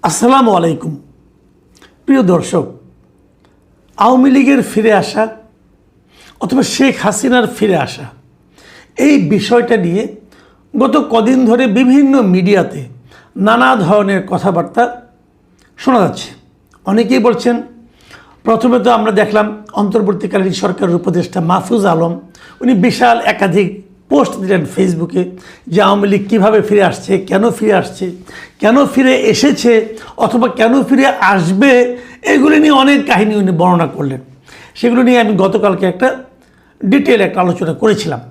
আসসালামু আলাইকুম প্রিয় দর্শক, আওয়ামী লীগের ফিরে আসা অথবা শেখ হাসিনার ফিরে আসা এই বিষয়টা নিয়ে গত কদিন ধরে বিভিন্ন মিডিয়াতে নানা ধরনের কথাবার্তা শোনা যাচ্ছে। অনেকেই বলছেন, প্রথমে তো আমরা দেখলাম অন্তর্বর্তীকালীন সরকারের উপদেষ্টা মাহফুজ আলম উনি বিশাল একাধিক পোস্ট দিলেন ফেসবুকে যে আওয়ামী লীগ কীভাবে ফিরে আসছে, কেন ফিরে আসছে, কেন ফিরে এসেছে অথবা কেন ফিরে আসবে, এগুলি নিয়ে অনেক কাহিনী উনি বর্ণনা করলেন। সেগুলো নিয়ে আমি গতকালকে একটা ডিটেল একটা আলোচনা করেছিলাম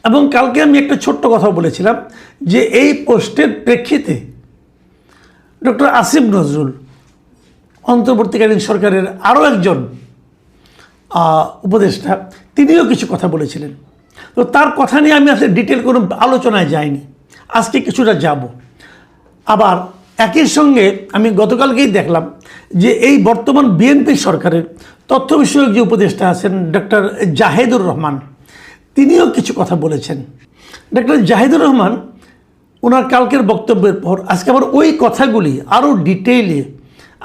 এবং কালকে আমি একটা ছোট্ট কথা বলেছিলাম যে এই পোস্টের প্রেক্ষিতে ডক্টর আসিফ নজরুল অন্তর্বর্তীকালীন সরকারের আরও একজন উপদেষ্টা তিনিও কিছু কথা বলেছিলেন। তো তার কথা নিয়ে আমি আসলে ডিটেল কোনো আলোচনায় যাইনি, আজকে কিছুটা যাব। আবার একই সঙ্গে আমি গতকালকেই দেখলাম যে এই বর্তমান বিএনপি সরকারের তথ্য বিষয়ক যে উপদেষ্টা আছেন ডক্টর জাহিদুর রহমান, তিনিও কিছু কথা বলেছেন। ডক্টর জাহিদুর রহমান ওনার কালকের বক্তব্যের পর আজকে আবার ওই কথাগুলি আরও ডিটেইলে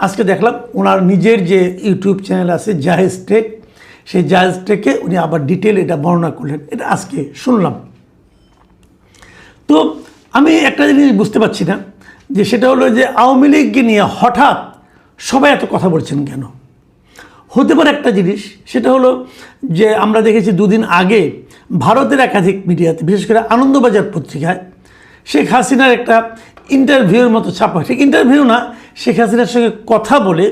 আজকে দেখলাম ওনার নিজের যে ইউটিউব চ্যানেল আছে জাহেজ টেক, সেই জাহেজ টেকে উনি আবার ডিটেল এটা বর্ণনা করলেন, এটা আজকে শুনলাম। তো আমি একটা জিনিস বুঝতে পারছি না, যে সেটা হলো যে আওয়ামী লীগকে নিয়ে হঠাৎ সবাই এত কথা বলছেন কেন। হতে পারে একটা জিনিস, সেটা হলো যে আমরা দেখেছি দুদিন আগে ভারতের একাধিক মিডিয়াতে, বিশেষ করে আনন্দবাজার পত্রিকায় শেখ হাসিনার একটা ইন্টারভিউর মতো ছাপা, ঠিক ইন্টারভিউ না, শেখ হাসিনার সঙ্গে কথা বলে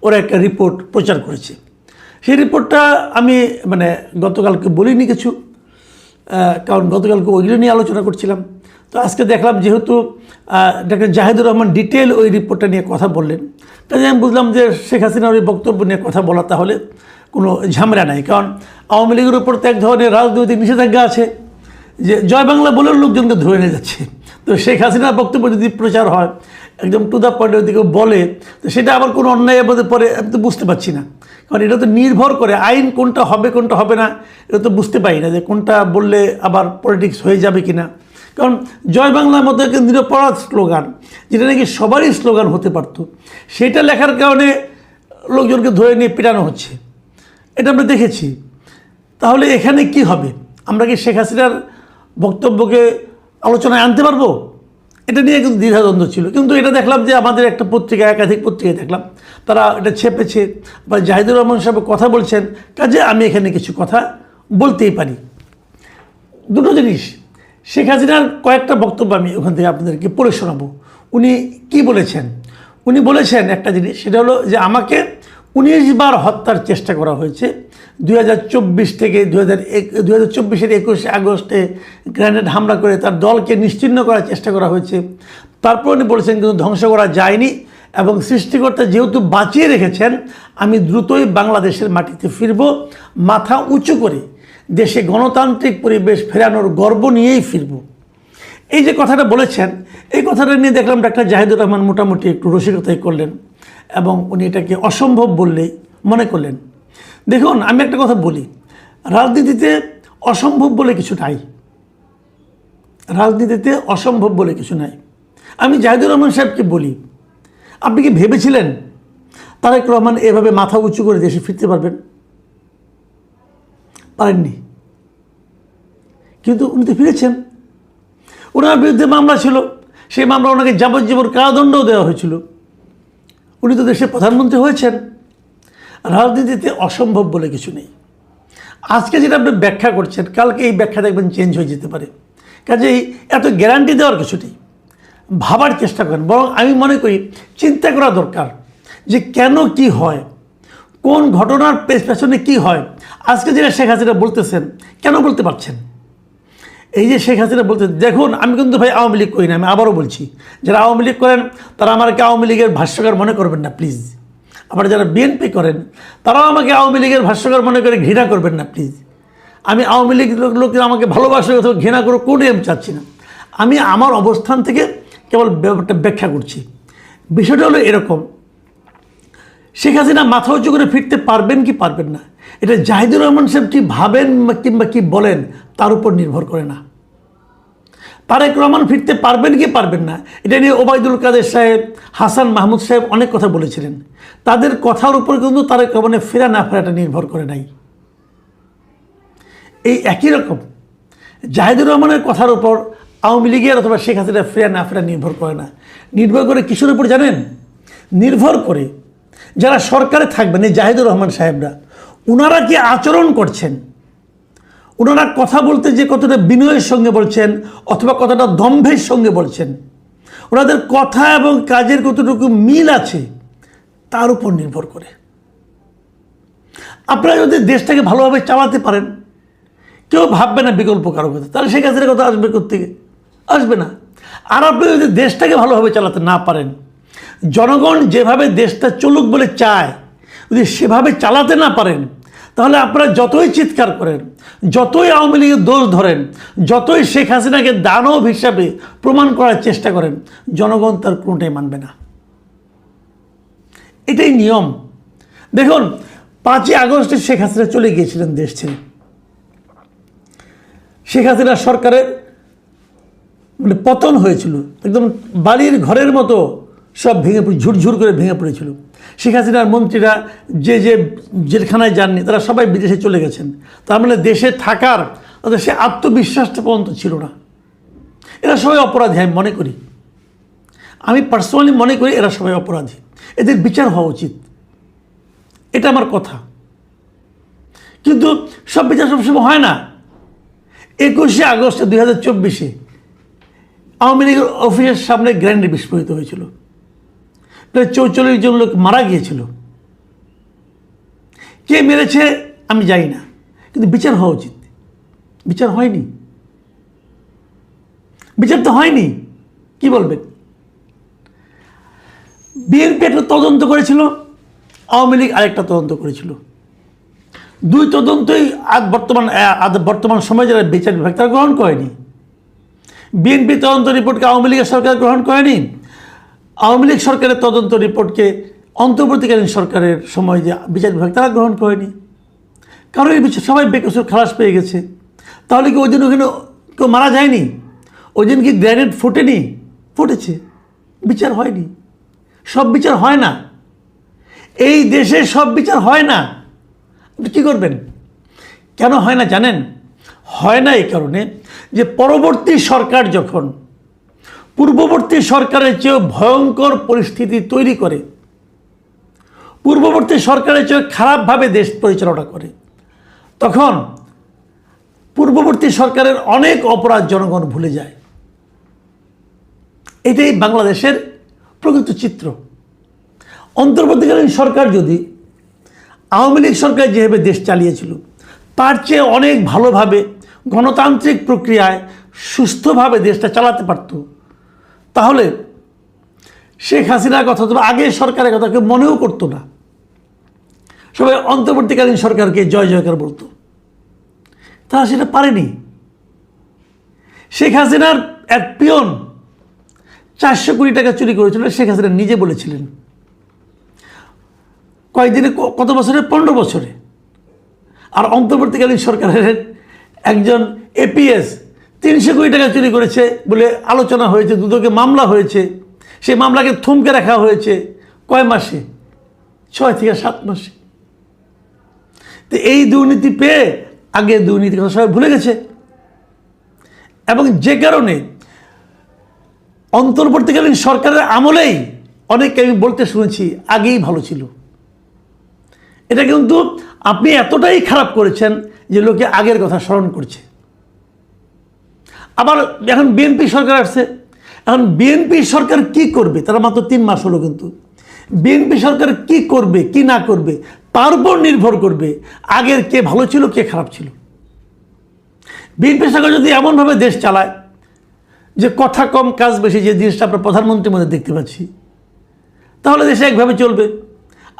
ওরা একটা রিপোর্ট প্রচার করেছে। সেই রিপোর্টটা আমি গতকালকে বলিনি কিছু, কারণ গতকালকে ওইগুলো নিয়ে আলোচনা করছিলাম। তো আজকে দেখলাম যেহেতু ডক্টর জাহিদুর রহমান ডিটেল ওই রিপোর্টটা নিয়ে কথা বললেন, কাজে আমি বুঝলাম যে শেখ হাসিনার ওই বক্তব্য নিয়ে কথা বলা তাহলে কোনো ঝামেলা নাই। কারণ আওয়ামী লীগের উপর তো এক ধরনের রাজনৈতিক নিষেধাজ্ঞা আছে যে জয় বাংলা বলেও লোকজনকে ধরে নিয়ে যাচ্ছে। তো শেখ হাসিনার বক্তব্য যদি প্রচার হয় একদম টু দ্য পয়েন্ট ওইদিকে বলে, তো সেটা আবার কোনো অন্যায়ের মধ্যে পরে আমি তো বুঝতে পারছি না। কারণ এটা তো নির্ভর করে আইন কোনটা হবে কোনটা হবে না, এটা তো বুঝতে পারি না যে কোনটা বললে আবার পলিটিক্স হয়ে যাবে কি না। কারণ জয় বাংলার মতো একটা নিরপরাধ স্লোগান, যেটা নাকি সবারই স্লোগান হতে পারত, সেটা লেখার কারণে লোকজনকে ধরে নিয়ে পেটানো হচ্ছে, এটা আমরা দেখেছি। তাহলে এখানে কি হবে? আমরা কি শেখ হাসিনার বক্তব্যকে আলোচনায় আনতে পারবো? এটা নিয়ে কিন্তু দ্বিধাদ্বন্দ্ব ছিল। কিন্তু এটা দেখলাম যে আমাদের একটা পত্রিকা, একাধিক পত্রিকায় দেখলাম তারা এটা ছেপেছে বা জাহিদুর রহমান সাহেব কথা বলছেন, কাজে আমি এখানে কিছু কথা বলতেই পারি। দুটো জিনিস, শেখ হাসিনার কয়েকটা বক্তব্য আমি ওখান থেকে আপনাদেরকে পড়ে শোনাবো। উনি কি বলেছেন? উনি বলেছেন একটা জিনিস, সেটা হলো যে আমাকে 19 বার হত্যার চেষ্টা করা হয়েছে 2024 থেকে 2024-এর 21 আগস্টে গ্রেনেড হামলা করে তার দলকে নিশ্চিহ্ন করার চেষ্টা করা হয়েছে। তারপর উনি বলেছেন কিন্তু ধ্বংস করা যায়নি, এবং সৃষ্টিকর্তা যেহেতু বাঁচিয়ে রেখেছেন আমি দ্রুতই বাংলাদেশের মাটিতে ফিরব, মাথা উঁচু করে দেশে গণতান্ত্রিক পরিবেশ ফেরানোর গর্ব নিয়েই ফিরব। এই যে কথাটা বলেছেন, এই কথাটা নিয়ে দেখলাম ডাক্তার জাহিদুর রহমান মোটামুটি একটু রসিকতাই করলেন এবং উনি এটাকে অসম্ভব বললেই মনে করলেন। দেখুন, আমি একটা কথা বলি, রাজনীতিতে অসম্ভব বলে কিছু নাই, রাজনীতিতে অসম্ভব বলে কিছু নাই। আমি জাহিদুর রহমান সাহেবকে বলি, আপনি কি ভেবেছিলেন তারেক রহমান এভাবে মাথা উঁচু করে দেশে ফিরতে পারবেন? পারেননি, কিন্তু উনি তো ফিরেছেন। ওনার বিরুদ্ধে মামলা ছিল, সেই মামলা ওনাকে যাবজ্জীবন কারাদণ্ডও দেওয়া হয়েছিল, উনি তো দেশের প্রধানমন্ত্রী হয়েছেন। রাজনীতিতে অসম্ভব বলে কিছু নেই। আজকে যেটা আপনি ব্যাখ্যা করছেন, কালকে এই ব্যাখ্যা দেখবেন চেঞ্জ হয়ে যেতে পারে। কাজেই এত গ্যারান্টি দেওয়ার কিছু নেই, ভাবার চেষ্টা করেন। বরং আমি মনে করি চিন্তা করা দরকার যে কেন কি হয়, কোন ঘটনার পেছনে কি হয়। আজকে যেটা শেখ হাসিনা বলতেছেন, কেন বলতে পারছেন? এই যে শেখ হাসিনা বলতে, দেখুন আমি কিন্তু ভাই আওয়ামী লীগ করি না, আমি আবারও বলছি, যারা আওয়ামী লীগ করেন তারা আমাকে আওয়ামী লীগের ভাষ্যকার মনে করবেন না প্লিজ। আবার যারা বিএনপি করেন তারাও আমাকে আওয়ামী লীগের ভাষ্যকার মনে করে ঘৃণা করবেন না প্লিজ। আমি আওয়ামী লীগ লোকেরা আমাকে ভালোবাসা অথবা ঘৃণা করে কোনোই আমি চাচ্ছি না। আমি আমার অবস্থান থেকে কেবল ব্যাপারটা ব্যাখ্যা করছি। বিষয়টা হলো এরকম, শেখ হাসিনা মাথা উঁচু করে ফিরতে পারবেন কি পারবেন না, এটা জাহিদুর রহমান সাহেব কি ভাবেন কিংবা কি বলেন তার উপর নির্ভর করে না। তারেক রহমান ফিরতে পারবেন কি পারবেন না, এটা নিয়ে ওবায়দুল কাদের সাহেব, হাসান মাহমুদ সাহেব অনেক কথা বলেছিলেন। তাদের কথার উপর কিন্তু তারেক রহমানের ফেরা না ফেরাটা নির্ভর করে নাই। এই একই রকম জাহিদুর রহমানের কথার উপর আওয়ামী লীগের অথবা শেখ হাসিনা ফেরা না ফেরা নির্ভর করে না। নির্ভর করে কিসের উপর জানেন? নির্ভর করে যারা সরকারে থাকবেন, এই জাহিদুর রহমান সাহেবরা, ওনারা কি আচরণ করছেন, ওনারা কথা বলতে যে কতটা বিনয়ের সঙ্গে বলছেন অথবা কতটা দম্ভের সঙ্গে বলছেন, ওনাদের কথা এবং কাজের কতটুকু মিল আছে, তার উপর নির্ভর করে। আপনারা যদি দেশটাকে ভালোভাবে চালাতে পারেন, কেউ ভাববে না বিকল্প কারো কথা, তাহলে শেখ হাসিনার কথা আসবে কোত্থেকে? আসবে না। আর আপনি যদি দেশটাকে ভালোভাবে চালাতে না পারেন, জনগণ যেভাবে দেশটা চলুক বলে চায় যদি সেভাবে চালাতে না পারেন, তাহলে আপনারা যতই চিৎকার করেন, যতই আওয়ামী লীগের দোষ ধরেন, যতই শেখ হাসিনাকে দানব হিসাবে প্রমাণ করার চেষ্টা করেন, জনগণ তার কোনোটাই মানবে না। এটাই নিয়ম। দেখুন, 5ই আগস্টে শেখ হাসিনা চলে গিয়েছিলেন দেশ ছেড়ে। শেখ হাসিনা সরকারের পতন হয়েছিল, একদম বাড়ির ঘরের মতো সব ভেঙে ঝুরঝুর করে ভেঙে পড়েছিল। শেখ হাসিনার মন্ত্রীরা যে যে জেলখানায় যাননি, তারা সবাই বিদেশে চলে গেছেন। তার মানে দেশে থাকার তাদের সে আত্মবিশ্বাসটা পর্যন্ত ছিল না। এরা সবাই অপরাধী, আমি মনে করি, আমি পার্সোনালি মনে করি এরা সবাই অপরাধী, এদের বিচার হওয়া উচিত, এটা আমার কথা। কিন্তু সব বিচার সবসময় হয় না। 21শে আগস্ট 2024 আওয়ামী লীগের অফিসের সামনে গ্রেনেড বিস্ফোরিত হয়েছিল, প্রায় 44 জন লোক মারা গিয়েছিল। কে মেরেছে আমি জানি না, কিন্তু বিচার হওয়া উচিত। বিচার হয়নি, বিচার তো হয়নি, কি বলবেন? বিএনপি একটা তদন্ত করেছিল, আওয়ামী লীগ আরেকটা তদন্ত করেছিল। দুই তদন্তই বর্তমান সময়ে যারা বিচার বিভাগ তারা গ্রহণ করেনি। বিএনপি তদন্ত রিপোর্টকে আওয়ামী লীগের সরকার গ্রহণ করেনি, আওয়ামী লীগ সরকারের তদন্ত রিপোর্টকে অন্তর্বর্তীকালীন সরকারের সময় যে বিচার বিভাগ তারা গ্রহণ করেনি। কারণ এই বিচার সবাই বেকসুর খালাস পেয়ে গেছে। তাহলে কি ওই দিন ওখানে কেউ মারা যায়নি? ওই দিন কি গ্রেনেড ফুটেনি? ফুটেছে, বিচার হয়নি। সব বিচার হয় না, এই দেশে সব বিচার হয় না। আপনি কী করবেন? কেন হয় না জানেন? হয় না এই কারণে যে পরবর্তী সরকার যখন পূর্ববর্তী সরকারের চেয়েও ভয়ঙ্কর পরিস্থিতি তৈরি করে, পূর্ববর্তী সরকারের চেয়ে খারাপভাবে দেশ পরিচালনা করে, তখন পূর্ববর্তী সরকারের অনেক অপরাধ জনগণ ভুলে যায়। এটাই বাংলাদেশের প্রকৃত চিত্র। অন্তর্বর্তীকালীন সরকার যদি আওয়ামী লীগ সরকার যেভাবে দেশ চালিয়েছিল তার চেয়ে অনেক ভালোভাবে গণতান্ত্রিক প্রক্রিয়ায় সুস্থভাবে দেশটা চালাতে পারত, তাহলে শেখ হাসিনার কথা তো আগের সরকারের কথা কেউ মনেও করতো না। সবাই অন্তর্বর্তীকালীন সরকারকে জয় জয়কার বলতো। তারা সেটা পারেনি। শেখ হাসিনার এক পিয়ন 400 কোটি টাকা চুরি করেছিল, শেখ হাসিনা নিজে বলেছিলেন। কয়েকদিনে, কত বছরে? 15 বছরে। আর অন্তর্বর্তীকালীন সরকারের একজন এপিএস 300 কোটি টাকা চুরি করেছে বলে আলোচনা হয়েছে, দুদকে মামলা হয়েছে। সেই মামলাকে থমকে রাখা হয়েছে কয় মাসে? 6 থেকে 7 মাসে। তো এই দুর্নীতি পেয়ে আগে দুর্নীতির কথা সবাই ভুলে গেছে। এবং যে কারণে অন্তর্বর্তীকালীন সরকারের আমলেই অনেককে আমি বলতে শুনেছি আগেই ভালো ছিল। এটা কিন্তু আপনি এতটাই খারাপ করেছেন যে লোকে আগের কথা স্মরণ করছে। আবার এখন বিএনপি সরকার আসছে, এখন বিএনপি সরকার কি করবে? তারা মাত্র 3 মাস হলো, কিন্তু বিএনপি সরকার কি করবে কি না করবে তার উপর নির্ভর করবে আগের কে ভালো ছিল কে খারাপ ছিল। বিএনপি সরকার যদি এমনভাবে দেশ চালায় যে কথা কম কাজ বেশি, যে জিনিসটা আমরা প্রধানমন্ত্রীর মধ্যে দেখতে পাচ্ছি, তাহলে দেশে একভাবে চলবে।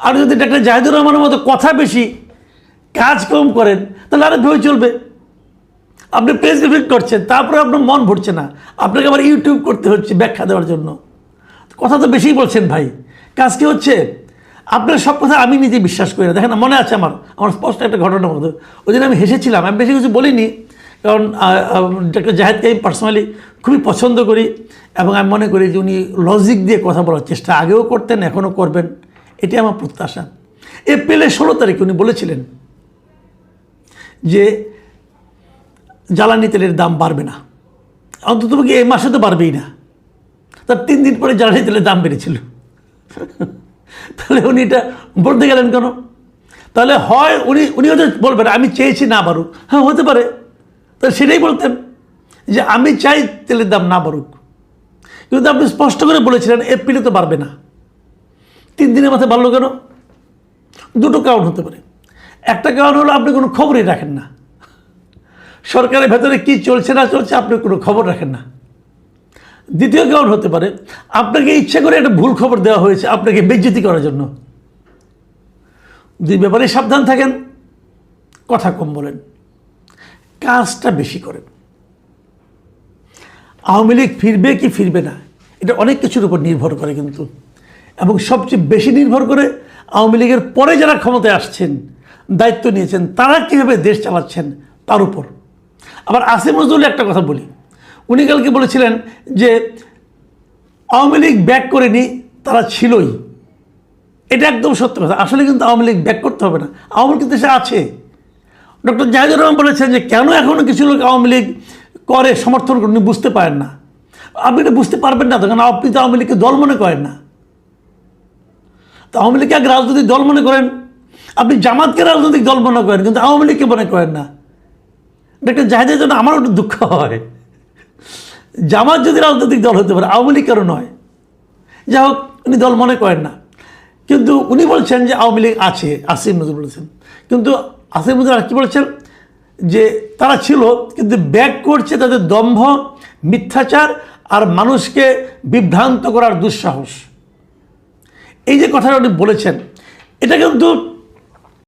আর যদি ডাক্তার জাহিদুর রহমানের মতো কথা বেশি কাজ কম করেন, তাহলে আরেকভাবে চলবে। আপনি প্রেস ব্রিফিং করছেন, তারপরে আপনার মন ভরছে না, আপনাকে আবার ইউটিউব করতে হচ্ছে ব্যাখ্যা দেওয়ার জন্য। কথা তো বেশিই বলছেন ভাই, কাজ কি হচ্ছে? আপনার সব কথা আমি নিজে বিশ্বাস করি না। দেখেন না, মনে আছে আমার স্পষ্ট একটা ঘটনা মতো, ওই দিন আমি হেসেছিলাম। আমি বেশি কিছু বলিনি, কারণ ডাক্তার জাহেদকে আমি পার্সোনালি খুবই পছন্দ করি এবং আমি মনে করি যে উনি লজিক দিয়ে কথা বলার চেষ্টা আগেও করতেন, এখনও করবেন, এটি আমার প্রত্যাশা। এপ্রিলের 16 তারিখে উনি বলেছিলেন যে জ্বালানি তেলের দাম বাড়বে না, অন্ততপক্ষে এই মাসে তো বাড়বেই না। তার 3 দিন পরে জ্বালানি তেলের দাম বেড়েছিল। তাহলে উনি এটা বলতে গেলেন কেন? তাহলে হয় উনি হয়তো বলবেন আমি চেয়েছি না বাড়ুক, হ্যাঁ হতে পারে, তাহলে সেটাই বলতেন যে আমি চাই তেলের দাম না বাড়ুক। কিন্তু আপনি স্পষ্ট করে বলেছিলেন এপ্রিলে তো বাড়বে না, 3 দিনের মাথায় বাড়লো কেন? দুটো কারণ হতে পারে। একটা কারণ হলো আপনি কোনো খবরই রাখেন না, সরকারের ভেতরে কি চলছে না চলছে আপনি কোনো খবর রাখেন না। দ্বিতীয় কারণ হতে পারে আপনাকে ইচ্ছে করে একটা ভুল খবর দেওয়া হয়েছে আপনাকে বেইজ্জতি করার জন্য। দুই ব্যাপারে সাবধান থাকেন, কথা কম বলেন, কাজটা বেশি করেন। আওয়ামী লীগ ফিরবে কি ফিরবে না এটা অনেক কিছুর উপর নির্ভর করে কিন্তু, এবং সবচেয়ে বেশি নির্ভর করে আওয়ামী লীগের পরে যারা ক্ষমতায় আসছেন, দায়িত্ব নিয়েছেন, তারা কীভাবে দেশ চালাচ্ছেন তার উপর। আবার আসিফ নজরুল একটা কথা বলি, উনি কালকে বলেছিলেন যে আওয়ামী লীগ ব্যাক করেনি, তারা ছিলই। এটা একদম সত্য কথা। আসলে কিন্তু আওয়ামী লীগ ব্যাক করতে হবে না, আওয়ামী লীগ কিন্তু দেশে আছে। ডক্টর জাহিদুর রহমান বলেছেন যে কেন এখনও কিছু লোক আওয়ামী লীগ করে সমর্থন করে, উনি বুঝতে পারেন না। আপনি এটা বুঝতে পারবেন না, তখন আপনি তো আওয়ামী লীগকে দল মনে করেন না। তো আওয়ামী লীগকে এক রাজনৈতিক দল মনে করেন, আপনি জামাতকে রাজনৈতিক দল মনে করেন, কিন্তু আওয়ামী লীগকে মনে করেন না। ডক্টর জাহিদের জন্য আমারও একটু দুঃখ হয়। জামাত যদি রাজনৈতিক দল হতে পারে, আওয়ামী লীগ কারো নয়। যাই হোক, উনি দল মনে করেন না, কিন্তু উনি বলছেন যে আওয়ামী লীগ আছে, আসিফ নজরুল বলেছেন। কিন্তু আসিফ নজরুল আর কি বলেছেন যে তারা ছিল, কিন্তু ব্যাক করছে তাদের দম্ভ, মিথ্যাচার আর মানুষকে বিভ্রান্ত করার দুঃসাহস। এই যে কথাটা উনি বলেছেন, এটা কিন্তু